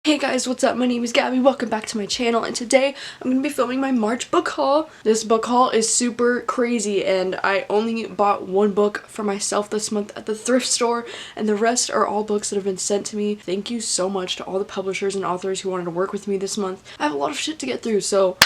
Hey guys, what's up? My name is Gabby. Welcome back to my channel, and today I'm going to be filming my March book haul. This book haul is super crazy, and I only bought one book for myself this month at the thrift store, and the rest are all books that have been sent to me. Thank you so much to all the publishers and authors who wanted to work with me this month. I have a lot of shit to get through, so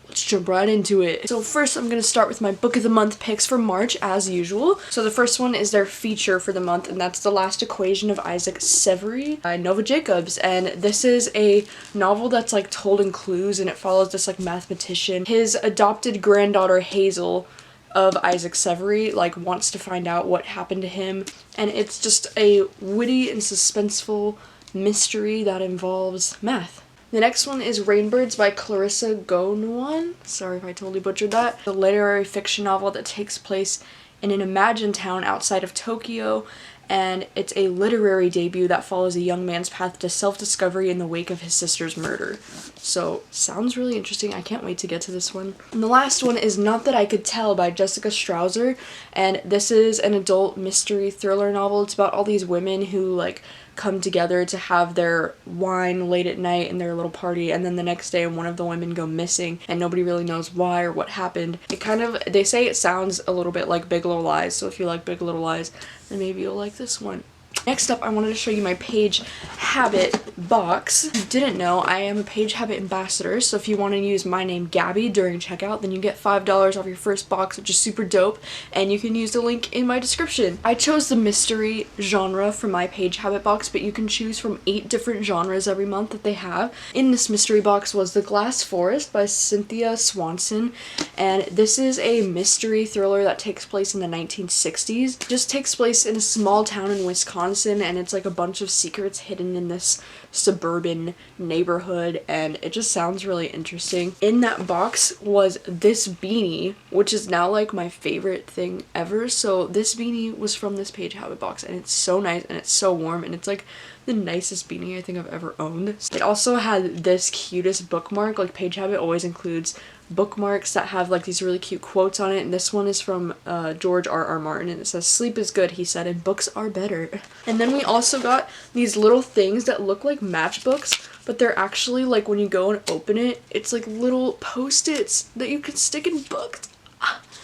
let's jump right into it. So first I'm going to start with my book of the month picks for March as usual. So the first one is their feature for the month, and that's The Last Equation of Isaac Severy by Nova Jacobs. And this is a novel that's like told in clues, and it follows this like mathematician. His adopted granddaughter Hazel of Isaac Severy like wants to find out what happened to him, and it's just a witty and suspenseful mystery that involves math. The next one is Rainbirds by Clarissa Gowan. Sorry if I totally butchered that. A literary fiction novel that takes place in an imagined town outside of Tokyo, and it's a literary debut that follows a young man's path to self-discovery in the wake of his sister's murder. So, sounds really interesting. I can't wait to get to this one. And the last one is Not That I Could Tell by Jessica Strouser, and this is an adult mystery thriller novel. It's about all these women who like come together to have their wine late at night in their little party, and then the next day one of the women go missing and nobody really knows why or what happened. They say it sounds a little bit like Big Little Lies, so if you like Big Little Lies, then maybe you'll like this one. Next up, I wanted to show you my Page Habit box. If you didn't know, I am a Page Habit ambassador, so if you want to use my name Gabby during checkout, then you get $5 off your first box, which is super dope, and you can use the link in my description. I chose the mystery genre for my Page Habit box, but you can choose from 8 different genres every month that they have. In this mystery box was The Glass Forest by Cynthia Swanson, and this is a mystery thriller that takes place in the 1960s. It just takes place in a small town in Wisconsin, and it's like a bunch of secrets hidden in this suburban neighborhood, and it just sounds really interesting. In that box was this beanie, which is now like my favorite thing ever. So this beanie was from this Page Habit box, and it's so nice and it's so warm, and it's like the nicest beanie I think I've ever owned. It also had this cutest bookmark. Like Page Habit always includes bookmarks that have like these really cute quotes on it, and this one is from George R.R. Martin, and it says, "Sleep is good," he said, "and books are better." And then we also got these little things that look like matchbooks, but they're actually like, when you go and open it, it's like little post-its that you can stick in books.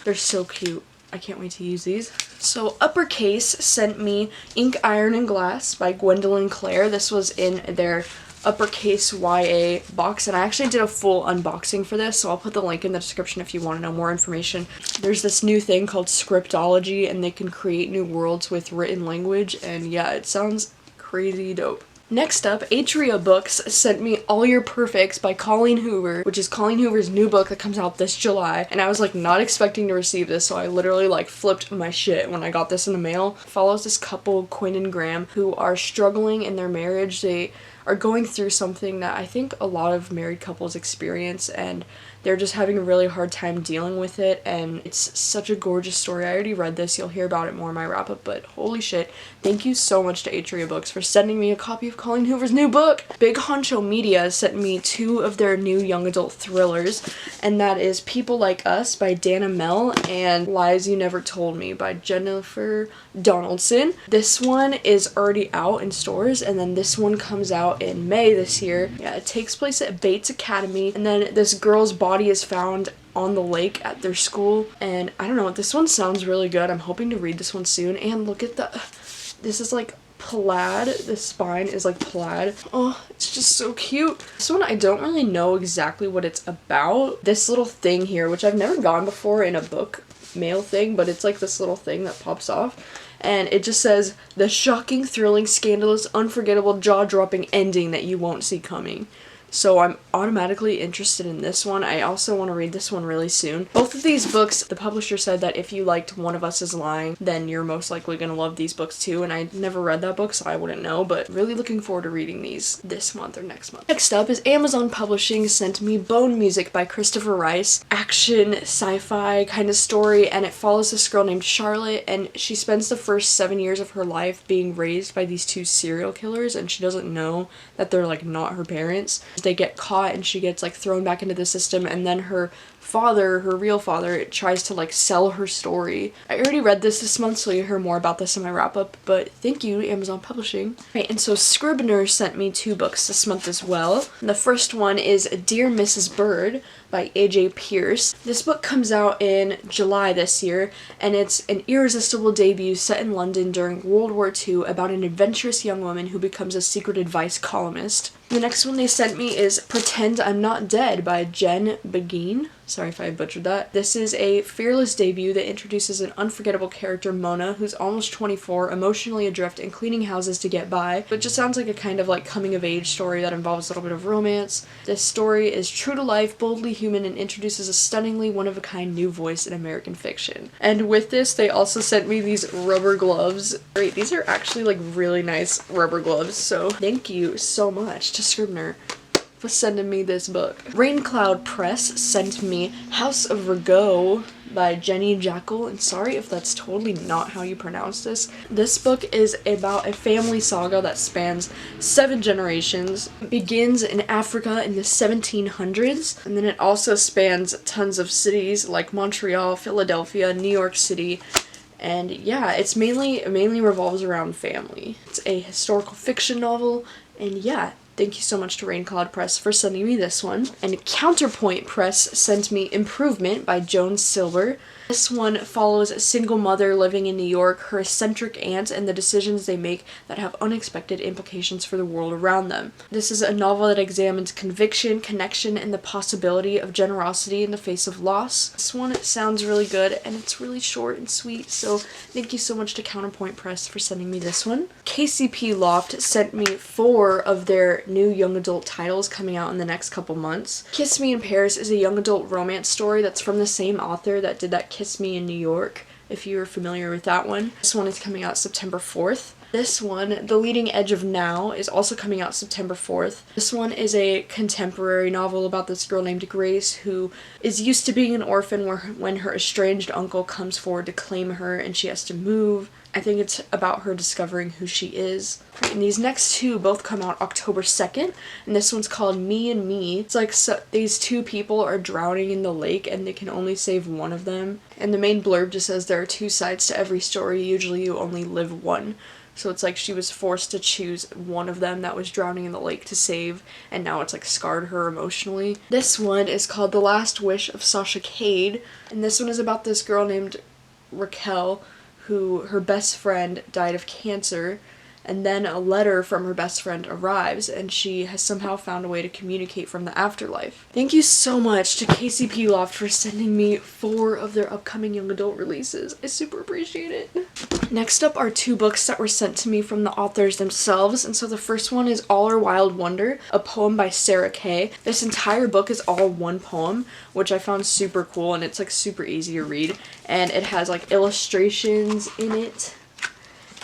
They're so cute. I can't wait to use these. So Uppercase sent me Ink, Iron, and Glass by Gwendolyn Clare. This was in their Uppercase YA box, and I actually did a full unboxing for this, so I'll put the link in the description if you want to know more information. There's this new thing called Scriptology, and they can create new worlds with written language, and yeah, it sounds crazy dope. Next up, Atria Books sent me All Your Perfects by Colleen Hoover, which is Colleen Hoover's new book that comes out this July, and I was like not expecting to receive this, so I literally like flipped my shit when I got this in the mail. It follows this couple, Quinn and Graham, who are struggling in their marriage. They are going through something that I think a lot of married couples experience, and they're just having a really hard time dealing with it, and it's such a gorgeous story. I already read this, you'll hear about it more in my wrap-up, but holy shit, thank you so much to Atria Books for sending me a copy of Colleen Hoover's new book. Big Honcho Media sent me 2 of their new young adult thrillers, and that is People Like Us by Dana Mel and Lies You Never Told Me by Jennifer Donaldson. This one is already out in stores, and then this one comes out in May this year. Yeah, it takes place at Bates Academy, and then this girl's body is found on the lake at their school, and I don't know, this one sounds really good. I'm hoping to read this one soon. And look at this is like plaid. The spine is like plaid. Oh, it's just so cute. This one, I don't really know exactly what it's about. This little thing here, which I've never gotten before in a book mail thing, but it's like this little thing that pops off, and it just says, "The shocking, thrilling, scandalous, unforgettable, jaw-dropping ending that you won't see coming." So I'm automatically interested in this one. I also want to read this one really soon. Both of these books, the publisher said that if you liked One of Us Is Lying, then you're most likely going to love these books too, and I never read that book, so I wouldn't know, but really looking forward to reading these this month or next month. Next up is Amazon Publishing sent me Bone Music by Christopher Rice. Action, sci-fi kind of story, and it follows this girl named Charlotte, and she spends the first 7 years of her life being raised by these 2 serial killers, and she doesn't know that they're like not her parents. They get caught and she gets like thrown back into the system, and then her father, her real father, tries to like sell her story. I already read this month, so you'll hear more about this in my wrap up, but thank you, Amazon Publishing. Right, and so Scribner sent me 2 books this month as well. And the first one is Dear Mrs. Bird by A.J. Pierce. This book comes out in July this year, and it's an irresistible debut set in London during World War II about an adventurous young woman who becomes a secret advice columnist. The next one they sent me is Pretend I'm Not Dead by Jen Begin. Sorry if I butchered that. This is a fearless debut that introduces an unforgettable character, Mona, who's almost 24, emotionally adrift, and cleaning houses to get by. It just sounds like a kind of like coming of age story that involves a little bit of romance. This story is true to life, boldly human, and introduces a stunningly one-of-a-kind new voice in American fiction. And with this, they also sent me these rubber gloves. Wait, these are actually like really nice rubber gloves, so thank you so much to Scribner for sending me this book. Raincloud Press sent me House of Rigaud by Jenny Jackal, and sorry if that's totally not how you pronounce this. This book is about a family saga that spans 7 generations. It begins in Africa in the 1700s, and then it also spans tons of cities like Montreal, Philadelphia, New York City, and yeah, it mainly revolves around family. It's a historical fiction novel, and yeah, thank you so much to Raincloud Press for sending me this one. And Counterpoint Press sent me Improvement by Joan Silver. This one follows a single mother living in New York, her eccentric aunt, and the decisions they make that have unexpected implications for the world around them. This is a novel that examines conviction, connection, and the possibility of generosity in the face of loss. This one sounds really good, and it's really short and sweet, so thank you so much to Counterpoint Press for sending me this one. KCP Loft sent me 4 of their new young adult titles coming out in the next couple months. Kiss Me in Paris is a young adult romance story that's from the same author that did that Kiss Me in New York, if you're familiar with that one. This one is coming out September 4th. This one, The Leading Edge of Now, is also coming out September 4th. This one is a contemporary novel about this girl named Grace who is used to being an orphan when her estranged uncle comes forward to claim her and she has to move. I think it's about her discovering who she is. And these next 2 both come out October 2nd, and this one's called Me and Me. It's like these 2 people are drowning in the lake and they can only save one of them. And the main blurb just says there are 2 sides to every story, usually you only live one. So it's like she was forced to choose one of them that was drowning in the lake to save, and now it's like scarred her emotionally. This one is called The Last Wish of Sasha Cade, and this one is about this girl named Raquel who her best friend died of cancer, and then a letter from her best friend arrives and she has somehow found a way to communicate from the afterlife. Thank you so much to KCP Loft for sending me 4 of their upcoming young adult releases. I super appreciate it. Next up are 2 books that were sent to me from the authors themselves, and so the first one is All Our Wild Wonder, a poem by Sarah Kay. This entire book is all one poem, which I found super cool, and it's like super easy to read, and it has like illustrations in it.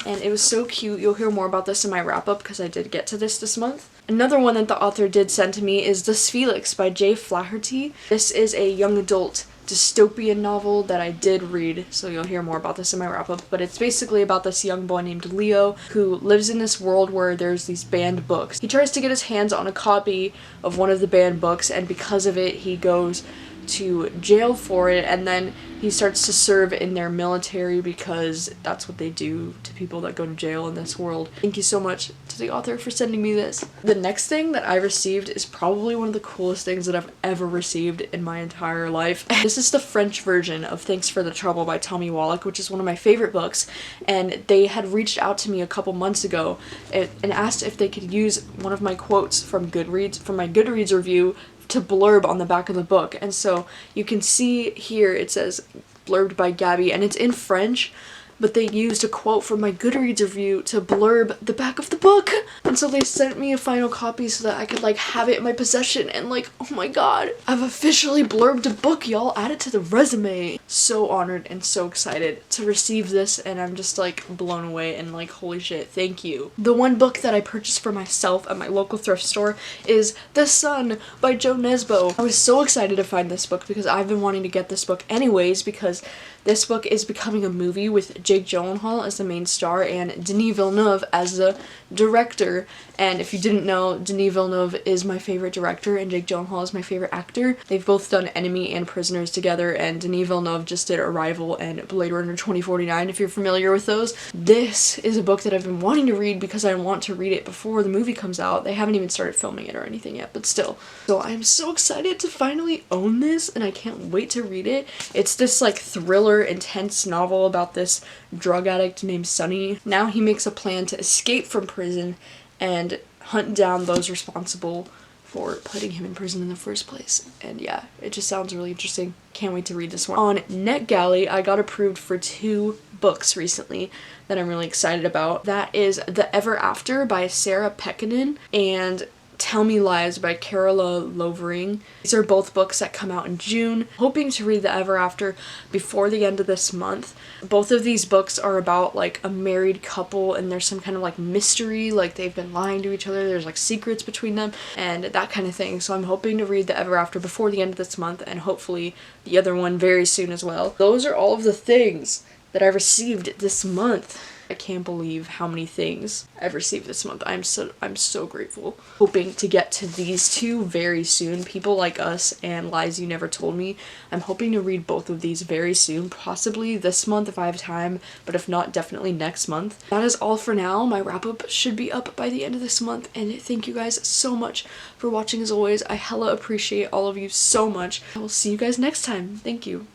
And it was so cute. You'll hear more about this in my wrap-up because I did get to this month. Another one that the author did send to me is This Felix by Jay Flaherty. This is a young adult dystopian novel that I did read, so you'll hear more about this in my wrap-up, but it's basically about this young boy named Leo who lives in this world where there's these banned books. He tries to get his hands on a copy of one of the banned books, and because of it, he goes to jail for it, and then he starts to serve in their military because that's what they do to people that go to jail in this world. Thank you so much to the author for sending me this. The next thing that I received is probably one of the coolest things that I've ever received in my entire life. This is the French version of Thanks for the Trouble by Tommy Wallach, which is one of my favorite books, and they had reached out to me a couple months ago and asked if they could use one of my quotes from Goodreads, from my Goodreads review, to blurb on the back of the book. And so you can see here it says blurbed by Gabby, and it's in French, but they used a quote from my Goodreads review to blurb the back of the book. And so they sent me a final copy so that I could like have it in my possession, and like, oh my god, I've officially blurbed a book, y'all. Add it to the resume. So honored and so excited to receive this, and I'm just like blown away and like, holy shit, thank you. The one book that I purchased for myself at my local thrift store is The Sun by Jo Nesbø. I was so excited to find this book because I've been wanting to get this book anyways, because This book is becoming a movie with Jake Gyllenhaal as the main star and Denis Villeneuve as the director. And if you didn't know, Denis Villeneuve is my favorite director and Jake Gyllenhaal is my favorite actor. They've both done Enemy and Prisoners together, and Denis Villeneuve just did Arrival and Blade Runner 2049, if you're familiar with those. This is a book that I've been wanting to read because I want to read it before the movie comes out. They haven't even started filming it or anything yet, but still. So I'm so excited to finally own this, and I can't wait to read it. It's this like thriller, intense novel about this drug addict named Sonny. Now he makes a plan to escape from prison and hunt down those responsible for putting him in prison in the first place. And yeah, it just sounds really interesting. Can't wait to read this one. On NetGalley, I got approved for 2 books recently that I'm really excited about. That is The Ever After by Sarah Pekkanen and Tell Me Lies by Carola Lovering. These are both books that come out in June. Hoping to read The Ever After before the end of this month. Both of these books are about like a married couple, and there's some kind of like mystery, like they've been lying to each other, there's like secrets between them and that kind of thing. So I'm hoping to read The Ever After before the end of this month, and hopefully the other one very soon as well. Those are all of the things that I received this month. I can't believe how many things I've received this month. I'm so grateful. Hoping to get to these 2 very soon. People Like Us and Lies You Never Told Me. I'm hoping to read both of these very soon. Possibly this month if I have time, but if not, definitely next month. That is all for now. My wrap-up should be up by the end of this month, and thank you guys so much for watching as always. I hella appreciate all of you so much. I will see you guys next time. Thank you.